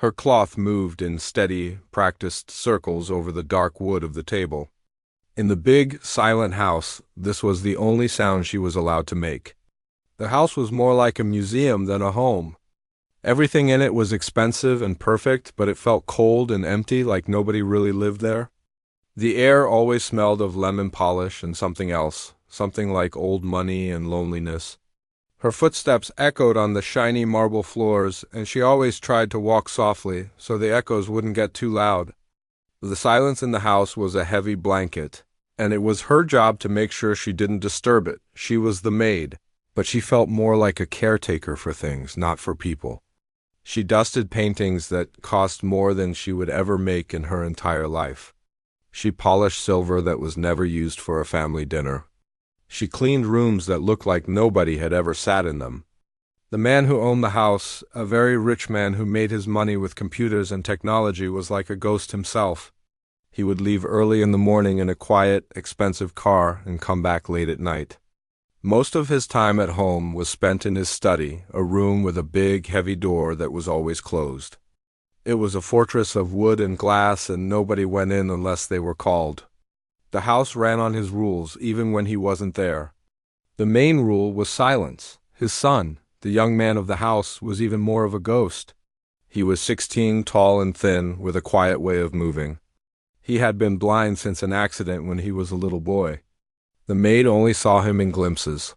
Her cloth moved in steady, practiced circles over the dark wood of the table. In the big, silent house, this was the only sound she was allowed to make. The house was more like a museum than a home. Everything in it was expensive and perfect, but it felt cold and empty, like nobody really lived there. The air always smelled of lemon polish and something else, something like old money and loneliness. Her footsteps echoed on the shiny marble floors, and she always tried to walk softly so the echoes wouldn't get too loud. The silence in the house was a heavy blanket, and it was her job to make sure she didn't disturb it. She was the maid, but she felt more like a caretaker for things, not for people. She dusted paintings that cost more than she would ever make in her entire life. She polished silver that was never used for a family dinner. She cleaned rooms that looked like nobody had ever sat in them. The man who owned the house, a very rich man who made his money with computers and technology, was like a ghost himself. He would leave early in the morning in a quiet, expensive car and come back late at night. Most of his time at home was spent in his study, a room with a big, heavy door that was always closed. It was a fortress of wood and glass, and nobody went in unless they were called. The house ran on his rules, even when he wasn't there. The main rule was silence. His son, the young man of the house, was even more of a ghost. He was 16, tall and thin, with a quiet way of moving. He had been blind since an accident when he was a little boy. The maid only saw him in glimpses.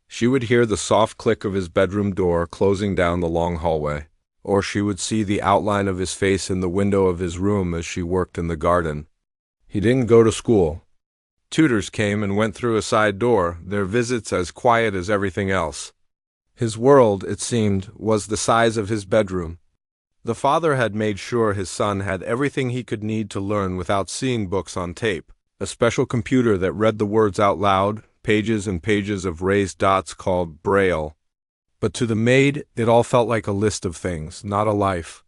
She would hear the soft click of his bedroom door closing down the long hallway, or she would see the outline of his face in the window of his room as she worked in the garden. He didn't go to school. Tutors came and went through a side door, their visits as quiet as everything else. His world, it seemed, was the size of his bedroom. The father had made sure his son had everything he could need to learn without seeing books on tape. A special computer that read the words out loud, pages and pages of raised dots called Braille. But to the maid, it all felt like a list of things, not a life.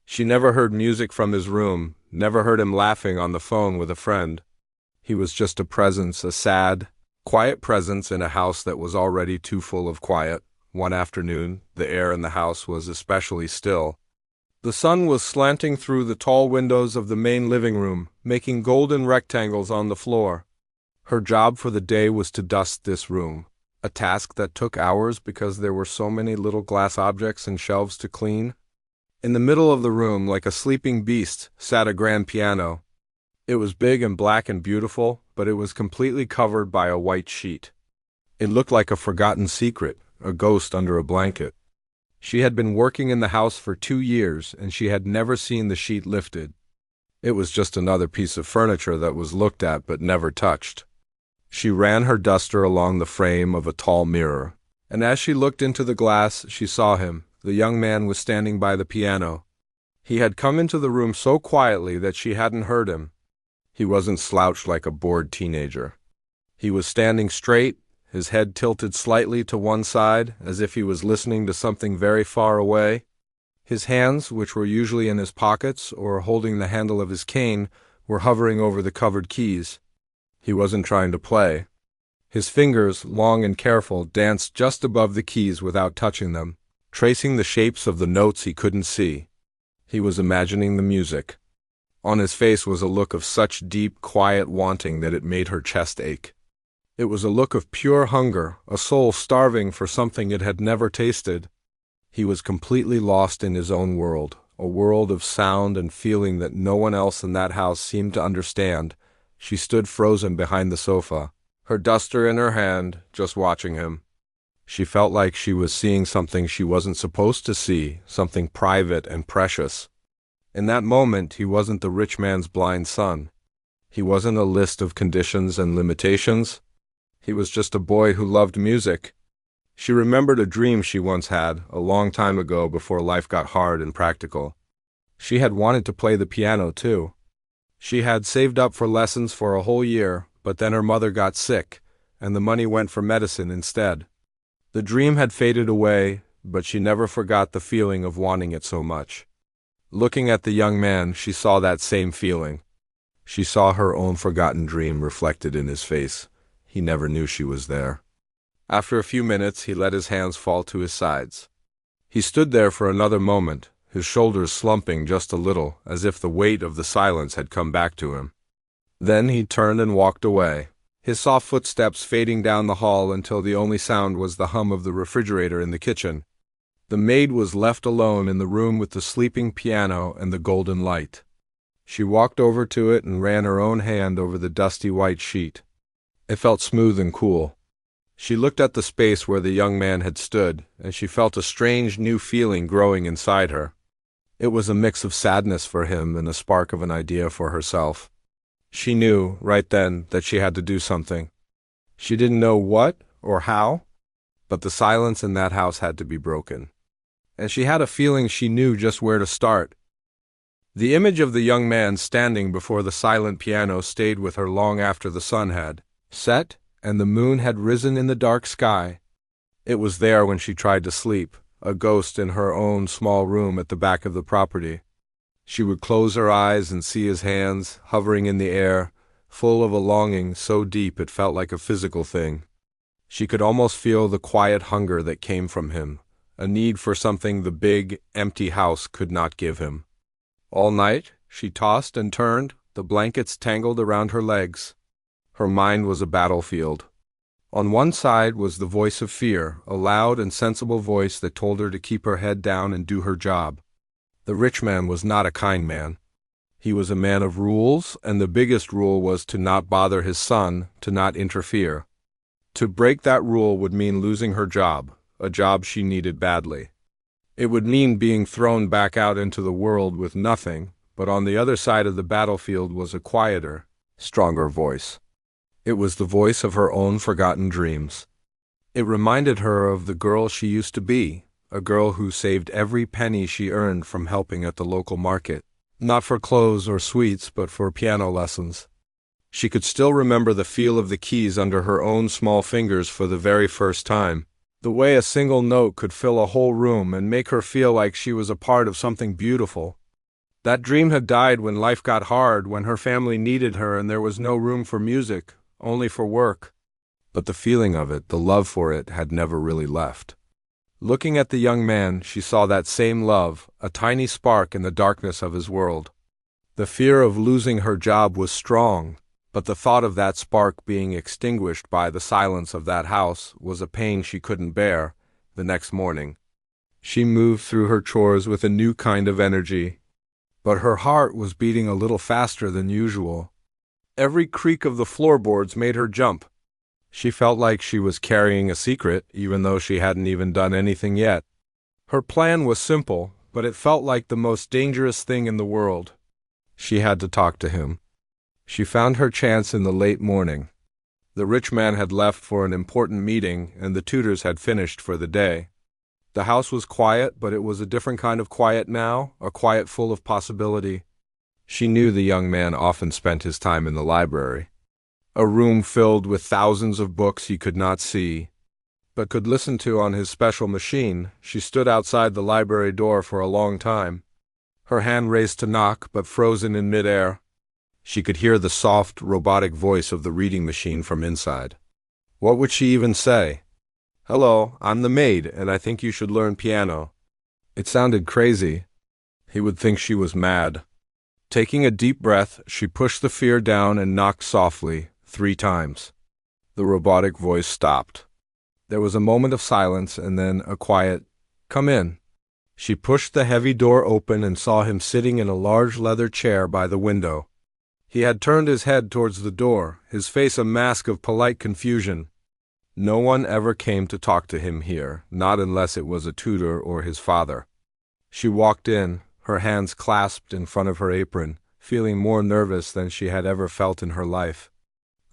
She never heard music from his room, never heard him laughing on the phone with a friend. He was just a presence, a sad, quiet presence in a house that was already too full of quiet. One afternoon, the air in the house was especially still. The sun was slanting through the tall windows of the main living room, making golden rectangles on the floor. Her job for the day was to dust this room, a task that took hours because there were so many little glass objects and shelves to clean. In the middle of the room, like a sleeping beast, sat a grand piano. It was big and black and beautiful, but it was completely covered by a white sheet. It looked like a forgotten secret, a ghost under a blanket. She had been working in the house for 2 years, and she had never seen the sheet lifted. It was just another piece of furniture that was looked at but never touched. She ran her duster along the frame of a tall mirror, and as she looked into the glass, she saw him. The young man was standing by the piano. He had come into the room so quietly that she hadn't heard him. He wasn't slouched like a bored teenager. He was standing straight, his head tilted slightly to one side, as if he was listening to something very far away. His hands, which were usually in his pockets or holding the handle of his cane, were hovering over the covered keys. He wasn't trying to play. His fingers, long and careful, danced just above the keys without touching them, tracing the shapes of the notes he couldn't see. He was imagining the music. On his face was a look of such deep, quiet wanting that it made her chest ache. It was a look of pure hunger, a soul starving for something it had never tasted. He was completely lost in his own world, a world of sound and feeling that no one else in that house seemed to understand. She stood frozen behind the sofa, her duster in her hand, just watching him. She felt like she was seeing something she wasn't supposed to see, something private and precious. In that moment, he wasn't the rich man's blind son. He wasn't a list of conditions and limitations. He was just a boy who loved music. She remembered a dream she once had, a long time ago before life got hard and practical. She had wanted to play the piano, too. She had saved up for lessons for a whole year, but then her mother got sick, and the money went for medicine instead. The dream had faded away, but she never forgot the feeling of wanting it so much. Looking at the young man, she saw that same feeling. She saw her own forgotten dream reflected in his face. He never knew she was there. After a few minutes, he let his hands fall to his sides. He stood there for another moment, his shoulders slumping just a little, as if the weight of the silence had come back to him. Then he turned and walked away, his soft footsteps fading down the hall until the only sound was the hum of the refrigerator in the kitchen. The maid was left alone in the room with the sleeping piano and the golden light. She walked over to it and ran her own hand over the dusty white sheet. It felt smooth and cool. She looked at the space where the young man had stood, and she felt a strange new feeling growing inside her. It was a mix of sadness for him and a spark of an idea for herself. She knew, right then, that she had to do something. She didn't know what or how, but the silence in that house had to be broken. And she had a feeling she knew just where to start. The image of the young man standing before the silent piano stayed with her long after the sun had set and the moon had risen in the dark sky. It was there when she tried to sleep, a ghost in her own small room at the back of the property. She would close her eyes and see his hands hovering in the air, full of a longing so deep it felt like a physical thing. She could almost feel the quiet hunger that came from him, a need for something the big, empty house could not give him. All night, she tossed and turned, the blankets tangled around her legs. Her mind was a battlefield. On one side was the voice of fear, a loud and sensible voice that told her to keep her head down and do her job. The rich man was not a kind man. He was a man of rules, and the biggest rule was to not bother his son, to not interfere. To break that rule would mean losing her job, a job she needed badly. It would mean being thrown back out into the world with nothing, but on the other side of the battlefield was a quieter, stronger voice. It was the voice of her own forgotten dreams. It reminded her of the girl she used to be, a girl who saved every penny she earned from helping at the local market, not for clothes or sweets, but for piano lessons. She could still remember the feel of the keys under her own small fingers for the very first time, the way a single note could fill a whole room and make her feel like she was a part of something beautiful. That dream had died when life got hard, when her family needed her and there was no room for music, only for work. But the feeling of it, the love for it, had never really left. Looking at the young man, she saw that same love, a tiny spark in the darkness of his world. The fear of losing her job was strong, but the thought of that spark being extinguished by the silence of that house was a pain she couldn't bear. The next morning, she moved through her chores with a new kind of energy, but her heart was beating a little faster than usual. Every creak of the floorboards made her jump. She felt like she was carrying a secret, even though she hadn't even done anything yet. Her plan was simple, but it felt like the most dangerous thing in the world. She had to talk to him. She found her chance in the late morning. The rich man had left for an important meeting, and the tutors had finished for the day. The house was quiet, but it was a different kind of quiet now, a quiet full of possibility. She knew the young man often spent his time in the library, a room filled with thousands of books he could not see, but could listen to on his special machine. She stood outside the library door for a long time, her hand raised to knock, but frozen in midair. She could hear the soft, robotic voice of the reading machine from inside. What would she even say? "Hello, I'm the maid, and I think you should learn piano." It sounded crazy. He would think she was mad. Taking a deep breath, she pushed the fear down and knocked softly, 3 times. The robotic voice stopped. There was a moment of silence and then a quiet, "Come in." She pushed the heavy door open and saw him sitting in a large leather chair by the window. He had turned his head towards the door, his face a mask of polite confusion. No one ever came to talk to him here, not unless it was a tutor or his father. She walked in, her hands clasped in front of her apron, feeling more nervous than she had ever felt in her life.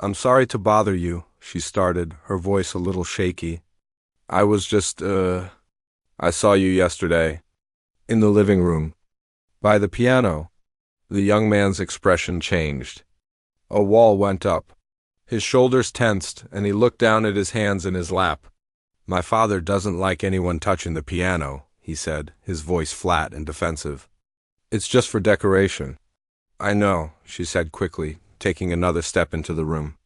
"I'm sorry to bother you," she started, her voice a little shaky. "I was just, I saw you yesterday. In the living room. By the piano." The young man's expression changed. A wall went up. His shoulders tensed, and he looked down at his hands in his lap. "My father doesn't like anyone touching the piano," he said, his voice flat and defensive. "It's just for decoration." "I know," she said quickly, taking another step into the room.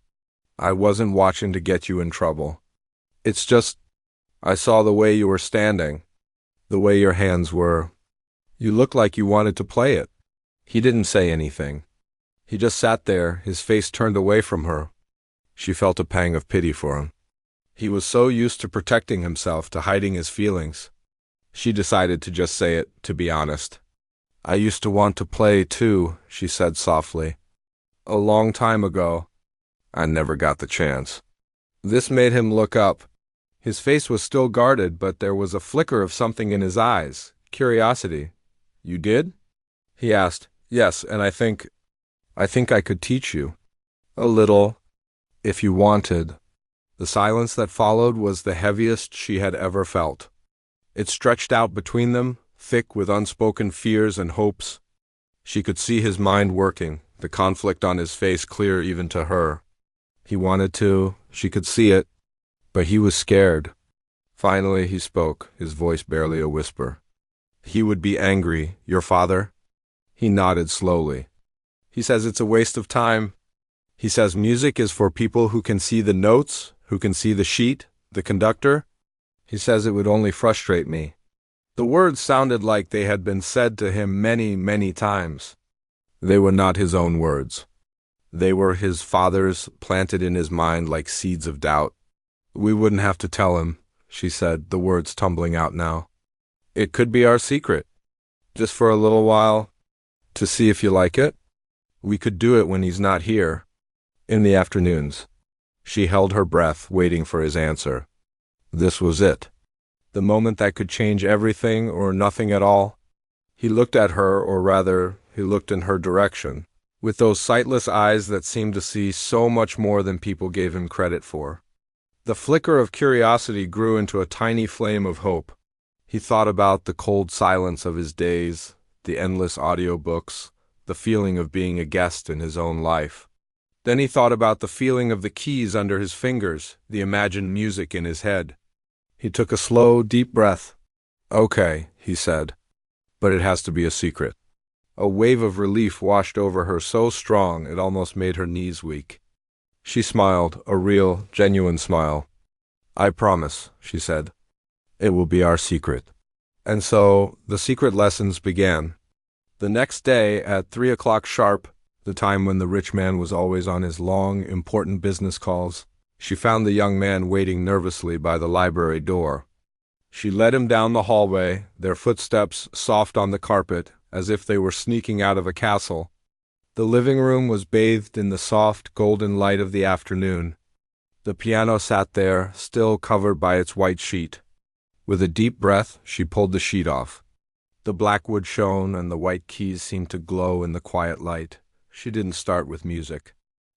"I wasn't watching to get you in trouble. It's just, I saw the way you were standing, the way your hands were." You look like you wanted to play it." He didn't say anything. He just sat there, his face turned away from her. She felt a pang of pity for him. He was so used to protecting himself, to hiding his feelings. She decided to just say it, to be honest. "I used to want to play, too," she said softly. "A long time ago. I never got the chance." This made him look up. His face was still guarded, but there was a flicker of something in his eyes. Curiosity. "You did?" he asked. "Yes, and I think I could teach you. A little, if you wanted." The silence that followed was the heaviest she had ever felt. It stretched out between them, thick with unspoken fears and hopes. She could see his mind working, the conflict on his face clear even to her. He wanted to, she could see it, but he was scared. Finally he spoke, his voice barely a whisper. "He would be angry, your father?" He nodded slowly. "He says it's a waste of time. He says music is for people who can see the notes, who can see the sheet, the conductor. He says it would only frustrate me." The words sounded like they had been said to him many, many times. They were not his own words. They were his father's, planted in his mind like seeds of doubt. "We wouldn't have to tell him," she said, the words tumbling out now. "It could be our secret. Just for a little while, to see if you like it. We could do it when he's not here. In the afternoons." She held her breath, waiting for his answer. This was it. The moment that could change everything or nothing at all. He looked at her, or rather, he looked in her direction, with those sightless eyes that seemed to see so much more than people gave him credit for. The flicker of curiosity grew into a tiny flame of hope. He thought about the cold silence of his days, the endless audiobooks, the feeling of being a guest in his own life. Then he thought about the feeling of the keys under his fingers, the imagined music in his head. He took a slow, deep breath. "Okay," he said, "but it has to be a secret." A wave of relief washed over her so strong it almost made her knees weak. She smiled, a real, genuine smile. "I promise," she said. "It will be our secret." And so the secret lessons began. The next day at 3 o'clock sharp, the time when the rich man was always on his long, important business calls, she found the young man waiting nervously by the library door. She led him down the hallway, their footsteps soft on the carpet, as if they were sneaking out of a castle. The living room was bathed in the soft, golden light of the afternoon. The piano sat there, still covered by its white sheet. With a deep breath, she pulled the sheet off. The black wood shone, and the white keys seemed to glow in the quiet light. She didn't start with music.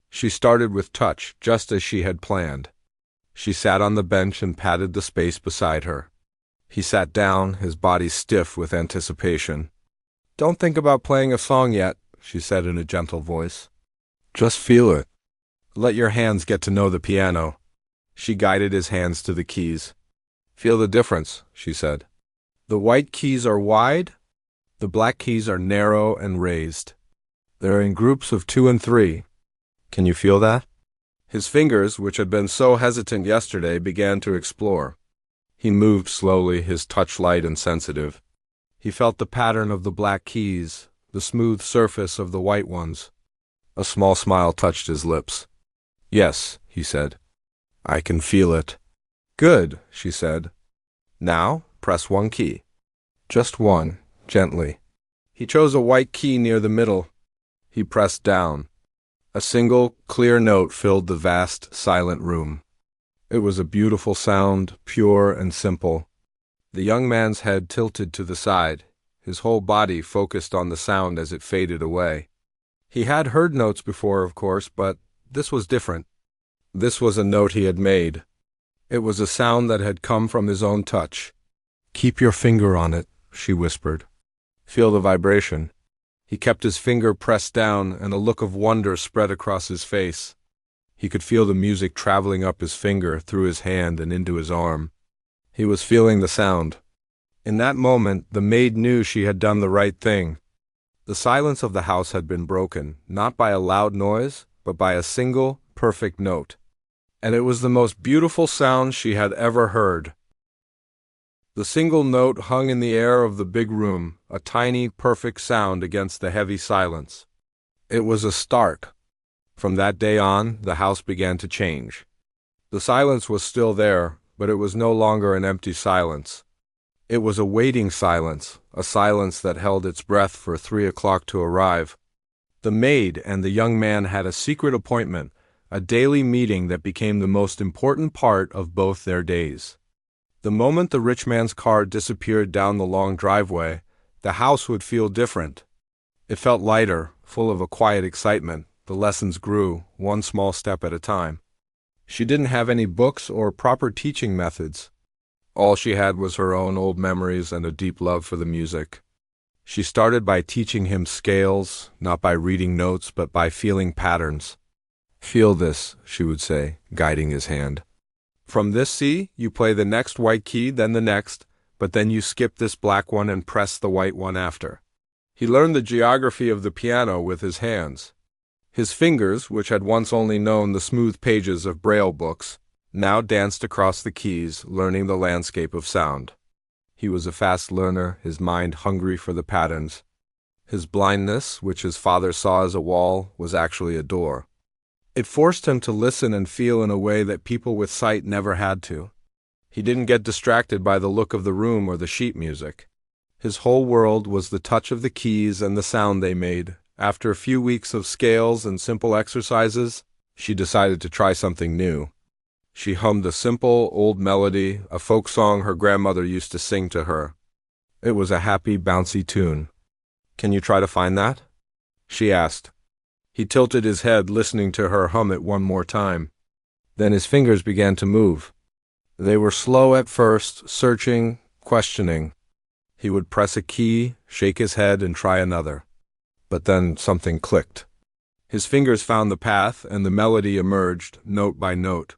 She started with touch, just as she had planned. She sat on the bench and patted the space beside her. He sat down, his body stiff with anticipation. "Don't think about playing a song yet," she said in a gentle voice. "Just feel it. Let your hands get to know the piano." She guided his hands to the keys. "Feel the difference," she said. "The white keys are wide. The black keys are narrow and raised. They're in groups of 2 and 3. Can you feel that?" His fingers, which had been so hesitant yesterday, began to explore. He moved slowly, his touch light and sensitive. He felt the pattern of the black keys, the smooth surface of the white ones. A small smile touched his lips. "Yes," he said. "I can feel it." "Good," she said. "Now, press one key." Just one, gently. He chose a white key near the middle. He pressed down. A single, clear note filled the vast, silent room. It was a beautiful sound, pure and simple. The young man's head tilted to the side, his whole body focused on the sound as it faded away. He had heard notes before, of course, but this was different. This was a note he had made. It was a sound that had come from his own touch. "Keep your finger on it," she whispered. "Feel the vibration." He kept his finger pressed down, and a look of wonder spread across his face. He could feel the music traveling up his finger, through his hand and into his arm. He was feeling the sound. In that moment, the maid knew she had done the right thing. The silence of the house had been broken, not by a loud noise, but by a single, perfect note. And it was the most beautiful sound she had ever heard. The single note hung in the air of the big room, a tiny, perfect sound against the heavy silence. It was a start. From that day on, the house began to change. The silence was still there, but it was no longer an empty silence. It was a waiting silence, a silence that held its breath for 3 o'clock to arrive. The maid and the young man had a secret appointment, a daily meeting that became the most important part of both their days. The moment the rich man's car disappeared down the long driveway, the house would feel different. It felt lighter, full of a quiet excitement. The lessons grew, one small step at a time. She didn't have any books or proper teaching methods. All she had was her own old memories and a deep love for the music. She started by teaching him scales, not by reading notes, but by feeling patterns. "Feel this," she would say, guiding his hand. "From this C, you play the next white key, then the next, but then you skip this black one and press the white one after." He learned the geography of the piano with his hands. His fingers, which had once only known the smooth pages of Braille books, now danced across the keys, learning the landscape of sound. He was a fast learner, his mind hungry for the patterns. His blindness, which his father saw as a wall, was actually a door. It forced him to listen and feel in a way that people with sight never had to. He didn't get distracted by the look of the room or the sheet music. His whole world was the touch of the keys and the sound they made. After a few weeks of scales and simple exercises, she decided to try something new. She hummed a simple, old melody, a folk song her grandmother used to sing to her. It was a happy, bouncy tune. "Can you try to find that?" she asked. He tilted his head, listening to her hum it one more time. Then his fingers began to move. They were slow at first, searching, questioning. He would press a key, shake his head, and try another. But then something clicked. His fingers found the path, and the melody emerged, note by note.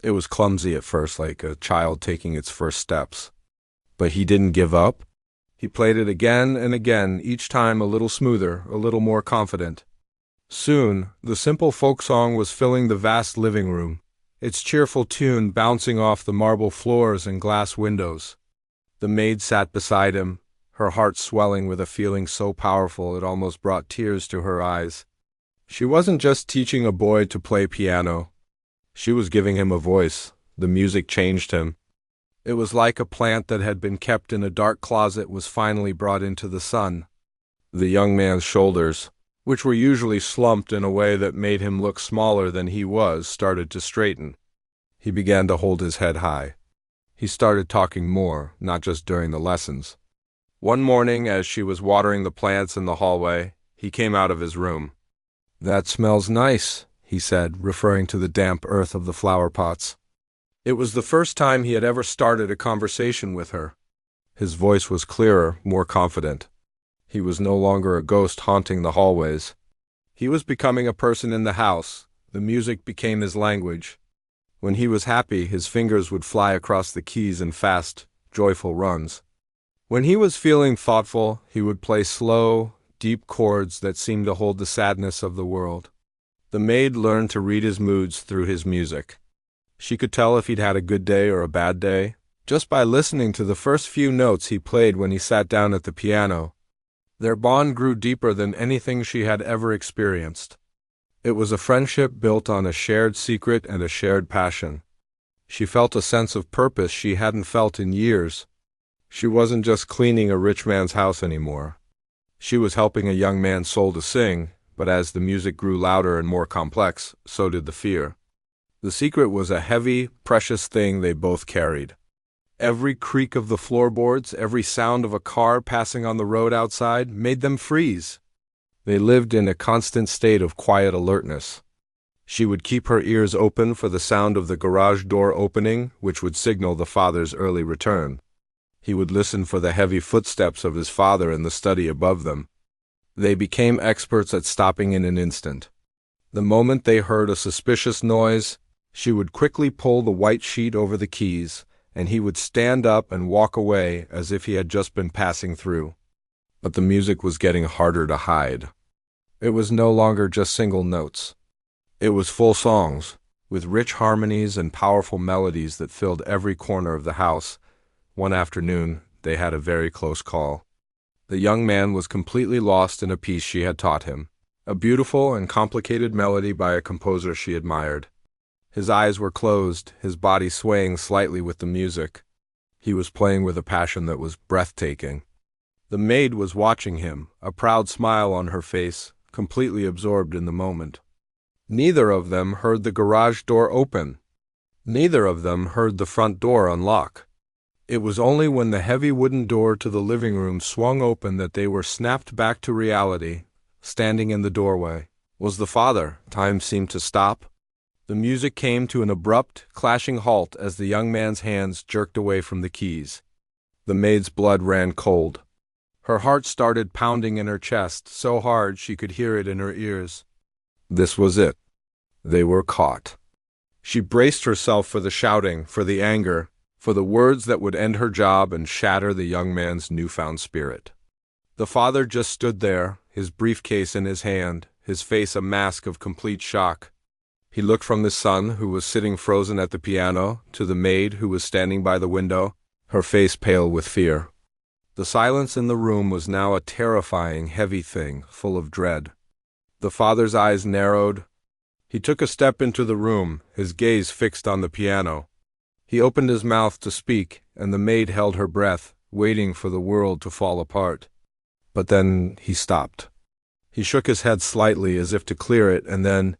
It was clumsy at first, like a child taking its first steps. But he didn't give up. He played it again and again, each time a little smoother, a little more confident. Soon, the simple folk song was filling the vast living room, its cheerful tune bouncing off the marble floors and glass windows. The maid sat beside him, her heart swelling with a feeling so powerful it almost brought tears to her eyes. She wasn't just teaching a boy to play piano. She was giving him a voice. The music changed him. It was like a plant that had been kept in a dark closet was finally brought into the sun. The young man's shoulders, which were usually slumped in a way that made him look smaller than he was, started to straighten. He began to hold his head high. He started talking more, not just during the lessons. One morning, as she was watering the plants in the hallway, he came out of his room. "That smells nice," he said, referring to the damp earth of the flower pots. It was the first time he had ever started a conversation with her. His voice was clearer, more confident. He was no longer a ghost haunting the hallways. He was becoming a person in the house. The music became his language. When he was happy, his fingers would fly across the keys in fast, joyful runs. When he was feeling thoughtful, he would play slow, deep chords that seemed to hold the sadness of the world. The maid learned to read his moods through his music. She could tell if he'd had a good day or a bad day, just by listening to the first few notes he played when he sat down at the piano. Their bond grew deeper than anything she had ever experienced. It was a friendship built on a shared secret and a shared passion. She felt a sense of purpose she hadn't felt in years. She wasn't just cleaning a rich man's house anymore. She was helping a young man's soul to sing, but as the music grew louder and more complex, so did the fear. The secret was a heavy, precious thing they both carried. Every creak of the floorboards, every sound of a car passing on the road outside, made them freeze. They lived in a constant state of quiet alertness. She would keep her ears open for the sound of the garage door opening, which would signal the father's early return. He would listen for the heavy footsteps of his father in the study above them. They became experts at stopping in an instant. The moment they heard a suspicious noise, she would quickly pull the white sheet over the keys, and he would stand up and walk away as if he had just been passing through. But the music was getting harder to hide. It was no longer just single notes. It was full songs, with rich harmonies and powerful melodies that filled every corner of the house. One afternoon, they had a very close call. The young man was completely lost in a piece she had taught him, a beautiful and complicated melody by a composer she admired. His eyes were closed, his body swaying slightly with the music. He was playing with a passion that was breathtaking. The maid was watching him, a proud smile on her face, completely absorbed in the moment. Neither of them heard the garage door open. Neither of them heard the front door unlock. It was only when the heavy wooden door to the living room swung open that they were snapped back to reality. Standing in the doorway was the father. Time seemed to stop. The music came to an abrupt, clashing halt as the young man's hands jerked away from the keys. The maid's blood ran cold. Her heart started pounding in her chest so hard she could hear it in her ears. This was it. They were caught. She braced herself for the shouting, for the anger, for the words that would end her job and shatter the young man's newfound spirit. The father just stood there, his briefcase in his hand, his face a mask of complete shock. He looked from the son, who was sitting frozen at the piano, to the maid, who was standing by the window, her face pale with fear. The silence in the room was now a terrifying, heavy thing, full of dread. The father's eyes narrowed. He took a step into the room, his gaze fixed on the piano. He opened his mouth to speak, and the maid held her breath, waiting for the world to fall apart. But then he stopped. He shook his head slightly as if to clear it, and then,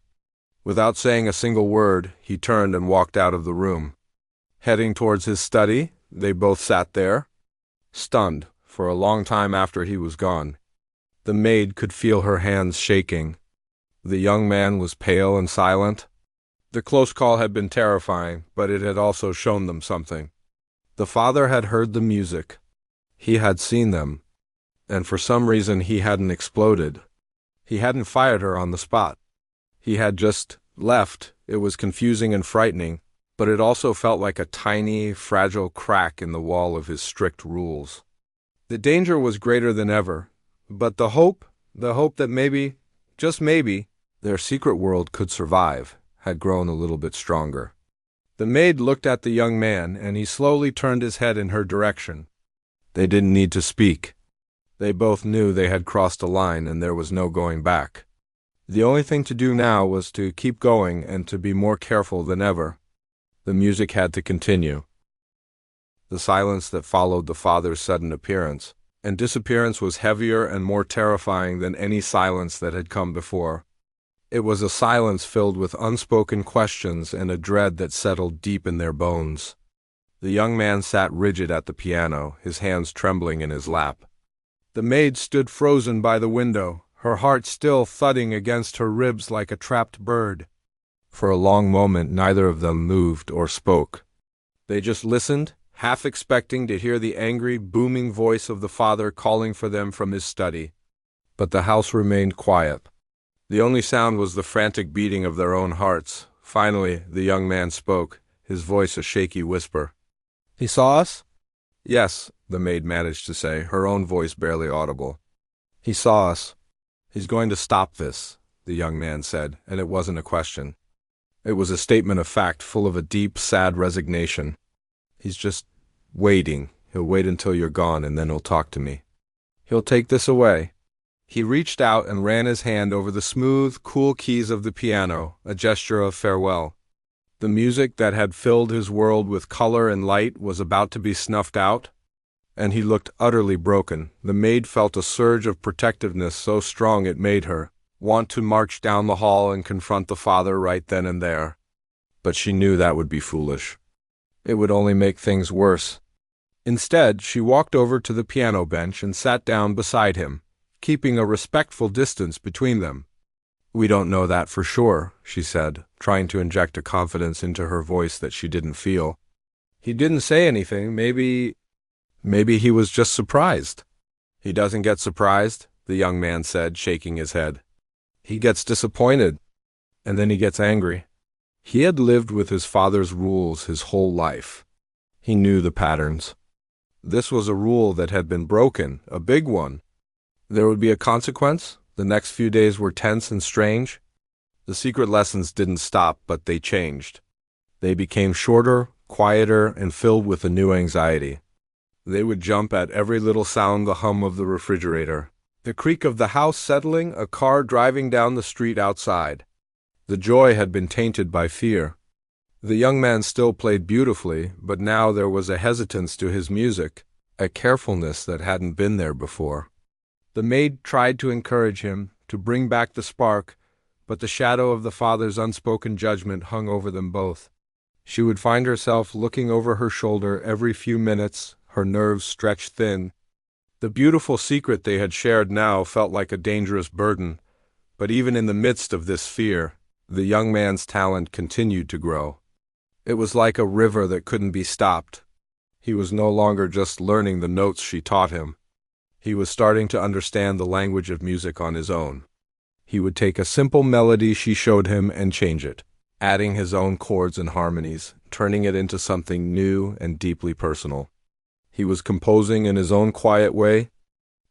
without saying a single word, he turned and walked out of the room. Heading towards his study, they both sat there, stunned, for a long time after he was gone. The maid could feel her hands shaking. The young man was pale and silent. The close call had been terrifying, but it had also shown them something. The father had heard the music. He had seen them. And for some reason he hadn't exploded. He hadn't fired her on the spot. He had just left. It was confusing and frightening, but it also felt like a tiny, fragile crack in the wall of his strict rules. The danger was greater than ever, but the hope that maybe, just maybe, their secret world could survive, had grown a little bit stronger. The maid looked at the young man, and he slowly turned his head in her direction. They didn't need to speak. They both knew they had crossed a line and there was no going back. The only thing to do now was to keep going and to be more careful than ever. The music had to continue. The silence that followed the father's sudden appearance and disappearance was heavier and more terrifying than any silence that had come before. It was a silence filled with unspoken questions and a dread that settled deep in their bones. The young man sat rigid at the piano, his hands trembling in his lap. The maid stood frozen by the window, her heart still thudding against her ribs like a trapped bird. For a long moment neither of them moved or spoke. They just listened, half expecting to hear the angry, booming voice of the father calling for them from his study. But the house remained quiet. The only sound was the frantic beating of their own hearts. Finally, the young man spoke, his voice a shaky whisper. "He saw us?" "Yes," the maid managed to say, her own voice barely audible. "He saw us. He's going to stop this," the young man said, and it wasn't a question. It was a statement of fact full of a deep, sad resignation. "He's just waiting. He'll wait until you're gone and then he'll talk to me. He'll take this away." He reached out and ran his hand over the smooth, cool keys of the piano, a gesture of farewell. The music that had filled his world with color and light was about to be snuffed out, and he looked utterly broken. The maid felt a surge of protectiveness so strong it made her want to march down the hall and confront the father right then and there. But she knew that would be foolish. It would only make things worse. Instead, she walked over to the piano bench and sat down beside him, keeping a respectful distance between them. "We don't know that for sure," she said, trying to inject a confidence into her voice that she didn't feel. "He didn't say anything. Maybe he was just surprised." "He doesn't get surprised," the young man said, shaking his head. "He gets disappointed, and then he gets angry." He had lived with his father's rules his whole life. He knew the patterns. This was a rule that had been broken, a big one. There would be a consequence. The next few days were tense and strange. The secret lessons didn't stop, but they changed. They became shorter, quieter, and filled with a new anxiety. They would jump at every little sound, the hum of the refrigerator, the creak of the house settling, a car driving down the street outside. The joy had been tainted by fear. The young man still played beautifully, but now there was a hesitance to his music, a carefulness that hadn't been there before. The maid tried to encourage him, to bring back the spark, but the shadow of the father's unspoken judgment hung over them both. She would find herself looking over her shoulder every few minutes, her nerves stretched thin. The beautiful secret they had shared now felt like a dangerous burden, but even in the midst of this fear, the young man's talent continued to grow. It was like a river that couldn't be stopped. He was no longer just learning the notes she taught him. He was starting to understand the language of music on his own. He would take a simple melody she showed him and change it, adding his own chords and harmonies, turning it into something new and deeply personal. He was composing in his own quiet way.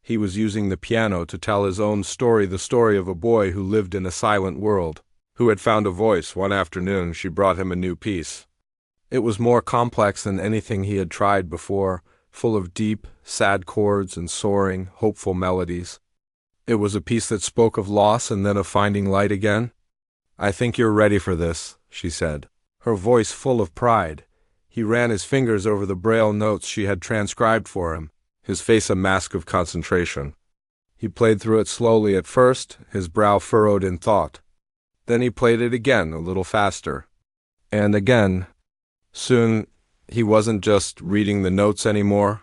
He was using the piano to tell his own story, the story of a boy who lived in a silent world, who had found a voice. One afternoon she brought him a new piece. It was more complex than anything he had tried before, full of deep, sad chords and soaring, hopeful melodies. It was a piece that spoke of loss and then of finding light again. "I think you're ready for this," she said, her voice full of pride. He ran his fingers over the braille notes she had transcribed for him, his face a mask of concentration. He played through it slowly at first, his brow furrowed in thought. Then he played it again, a little faster. And again. Soon, he wasn't just reading the notes anymore.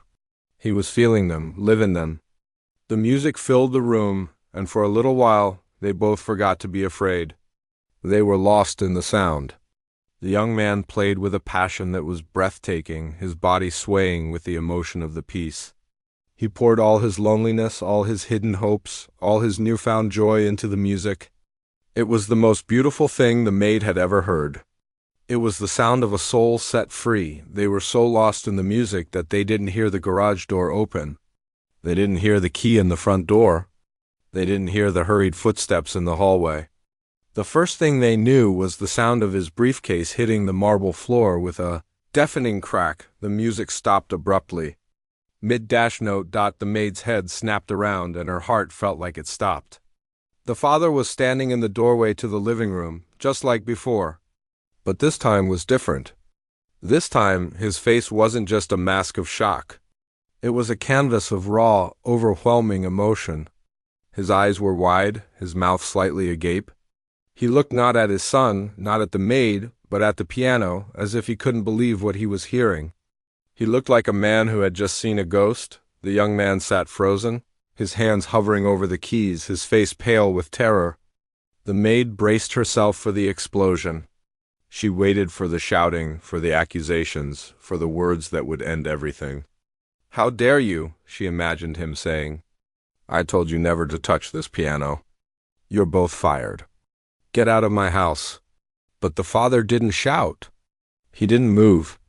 He was feeling them, living them. The music filled the room, and for a little while, they both forgot to be afraid. They were lost in the sound. The young man played with a passion that was breathtaking, his body swaying with the emotion of the piece. He poured all his loneliness, all his hidden hopes, all his newfound joy into the music. It was the most beautiful thing the maid had ever heard. It was the sound of a soul set free. They were so lost in the music that they didn't hear the garage door open. They didn't hear the key in the front door. They didn't hear the hurried footsteps in the hallway. The first thing they knew was the sound of his briefcase hitting the marble floor with a deafening crack. The music stopped abruptly. Mid-note. The maid's head snapped around and her heart felt like it stopped. The father was standing in the doorway to the living room, just like before. But this time was different. This time, his face wasn't just a mask of shock. It was a canvas of raw, overwhelming emotion. His eyes were wide, his mouth slightly agape. He looked not at his son, not at the maid, but at the piano, as if he couldn't believe what he was hearing. He looked like a man who had just seen a ghost. The young man sat frozen, his hands hovering over the keys, his face pale with terror. The maid braced herself for the explosion. She waited for the shouting, for the accusations, for the words that would end everything. "How dare you?" she imagined him saying. "I told you never to touch this piano. You're both fired. Get out of my house." But the father didn't shout. He didn't move.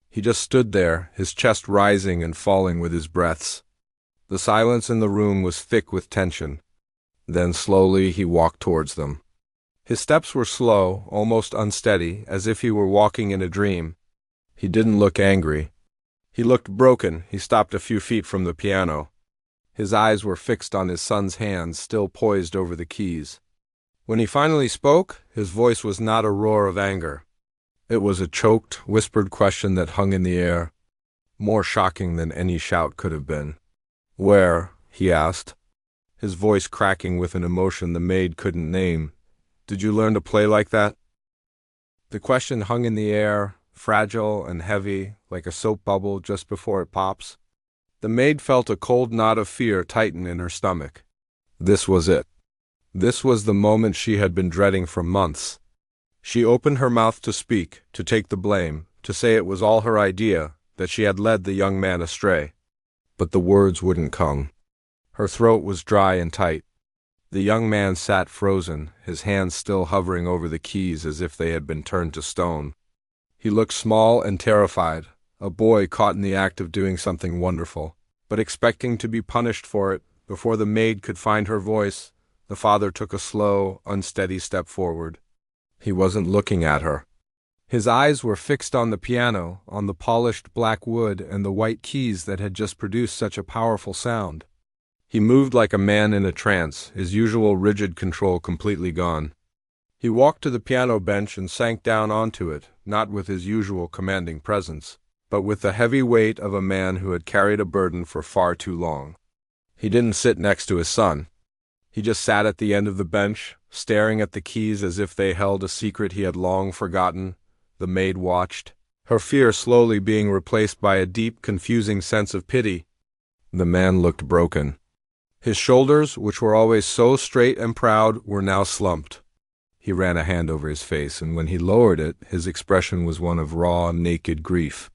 He just stood there, his chest rising and falling with his breaths. The silence in the room was thick with tension. Then slowly he walked towards them. His steps were slow, almost unsteady, as if he were walking in a dream. He didn't look angry. He looked broken. He stopped a few feet from the piano. His eyes were fixed on his son's hands, still poised over the keys. When he finally spoke, his voice was not a roar of anger. It was a choked, whispered question that hung in the air, more shocking than any shout could have been. "Where?" he asked, his voice cracking with an emotion the maid couldn't name. "Did you learn to play like that?" The question hung in the air, fragile and heavy, like a soap bubble just before it pops. The maid felt a cold knot of fear tighten in her stomach. This was it. This was the moment she had been dreading for months. She opened her mouth to speak, to take the blame, to say it was all her idea, that she had led the young man astray. But the words wouldn't come. Her throat was dry and tight. The young man sat frozen, his hands still hovering over the keys as if they had been turned to stone. He looked small and terrified, a boy caught in the act of doing something wonderful, but expecting to be punished for it. Before the maid could find her voice, the father took a slow, unsteady step forward. He wasn't looking at her. His eyes were fixed on the piano, on the polished black wood and the white keys that had just produced such a powerful sound. He moved like a man in a trance, his usual rigid control completely gone. He walked to the piano bench and sank down onto it, not with his usual commanding presence, but with the heavy weight of a man who had carried a burden for far too long. He didn't sit next to his son. He just sat at the end of the bench, staring at the keys as if they held a secret he had long forgotten. The maid watched, her fear slowly being replaced by a deep, confusing sense of pity. The man looked broken. His shoulders, which were always so straight and proud, were now slumped. He ran a hand over his face, and when he lowered it, his expression was one of raw, naked grief.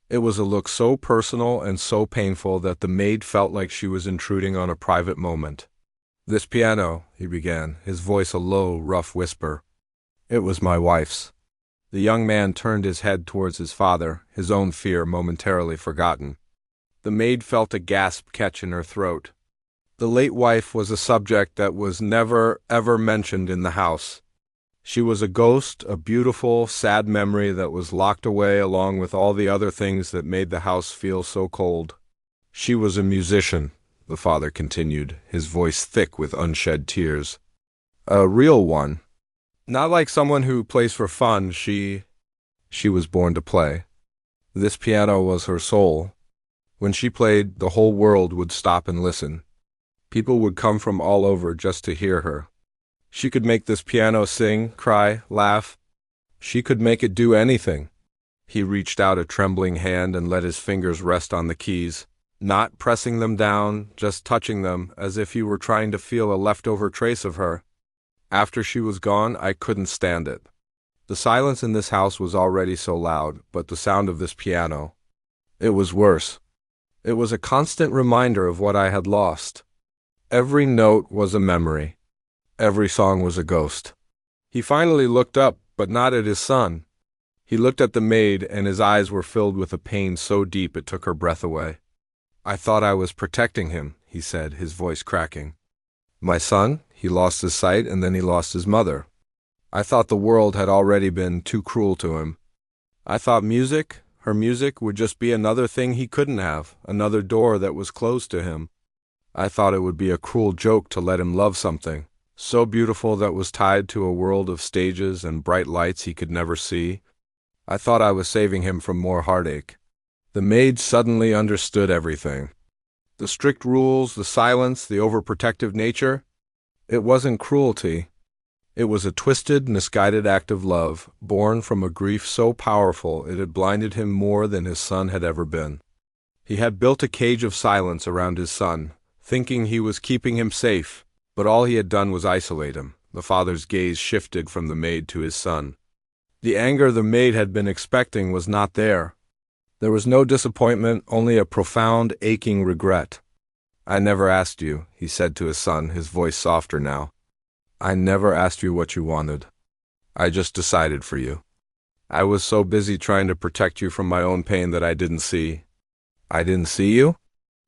It was a look so personal and so painful that the maid felt like she was intruding on a private moment. "This piano," he began, his voice a low, rough whisper. "It was my wife's." The young man turned his head towards his father, his own fear momentarily forgotten. The maid felt a gasp catch in her throat. The late wife was a subject that was never, ever mentioned in the house. She was a ghost, a beautiful, sad memory that was locked away along with all the other things that made the house feel so cold. "She was a musician," the father continued, his voice thick with unshed tears. "A real one. Not like someone who plays for fun. She was born to play. This piano was her soul. When she played, the whole world would stop and listen. People would come from all over just to hear her. She could make this piano sing, cry, laugh. She could make it do anything." He reached out a trembling hand and let his fingers rest on the keys, not pressing them down, just touching them as if he were trying to feel a leftover trace of her. "After she was gone, I couldn't stand it. The silence in this house was already so loud, but the sound of this piano, it was worse. It was a constant reminder of what I had lost. Every note was a memory. Every song was a ghost." He finally looked up, but not at his son. He looked at the maid, and his eyes were filled with a pain so deep it took her breath away. "I thought I was protecting him," he said, his voice cracking. "My son, he lost his sight and then he lost his mother. I thought the world had already been too cruel to him. I thought music, her music, would just be another thing he couldn't have, another door that was closed to him. I thought it would be a cruel joke to let him love something so beautiful that was tied to a world of stages and bright lights he could never see. I thought I was saving him from more heartache." The maid suddenly understood everything. The strict rules, the silence, the overprotective nature. It wasn't cruelty. It was a twisted, misguided act of love, born from a grief so powerful it had blinded him more than his son had ever been. He had built a cage of silence around his son, thinking he was keeping him safe, but all he had done was isolate him. The father's gaze shifted from the maid to his son. The anger the maid had been expecting was not there. There was no disappointment, only a profound, aching regret. "I never asked you," he said to his son, his voice softer now. "I never asked you what you wanted. I just decided for you. I was so busy trying to protect you from my own pain that I didn't see." "I didn't see you?"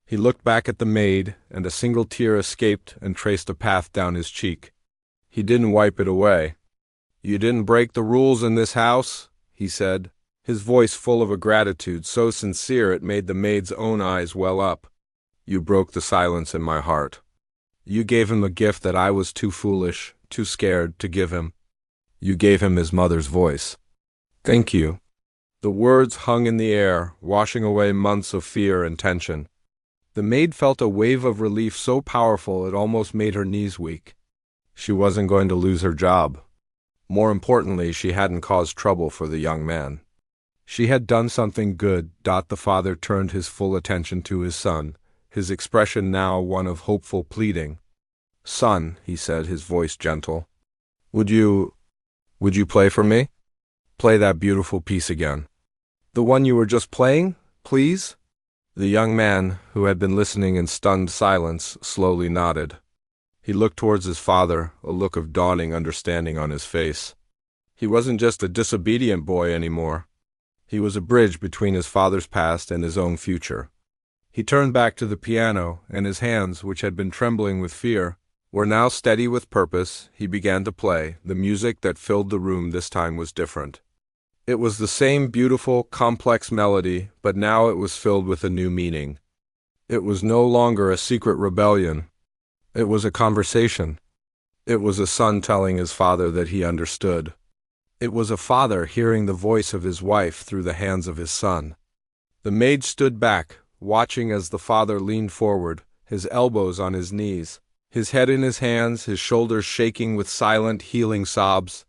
He looked back at the maid, and a single tear escaped and traced a path down his cheek. He didn't wipe it away. "You didn't break the rules in this house," he said, his voice full of a gratitude so sincere it made the maid's own eyes well up. "You broke the silence in my heart. You gave him a gift that I was too foolish, too scared to give him. You gave him his mother's voice. Thank you." The words hung in the air, washing away months of fear and tension. The maid felt a wave of relief so powerful it almost made her knees weak. She wasn't going to lose her job. More importantly, she hadn't caused trouble for the young man. She had done something good. The father turned his full attention to his son, his expression now one of hopeful pleading. "Son," he said, his voice gentle, would you play for me? Play that beautiful piece again. The one you were just playing, please?" The young man, who had been listening in stunned silence, slowly nodded. He looked towards his father, a look of dawning understanding on his face. He wasn't just a disobedient boy anymore. He was a bridge between his father's past and his own future. He turned back to the piano, and his hands, which had been trembling with fear, were now steady with purpose. He began to play. The music that filled the room this time was different. It was the same beautiful, complex melody, but now it was filled with a new meaning. It was no longer a secret rebellion. It was a conversation. It was a son telling his father that he understood. It was a father hearing the voice of his wife through the hands of his son. The maid stood back, watching as the father leaned forward, his elbows on his knees, his head in his hands, his shoulders shaking with silent, healing sobs.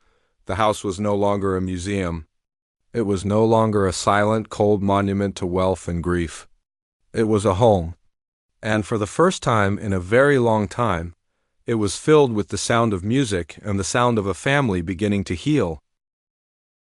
The house was no longer a museum. It was no longer a silent, cold monument to wealth and grief. It was a home. And for the first time in a very long time, it was filled with the sound of music and the sound of a family beginning to heal.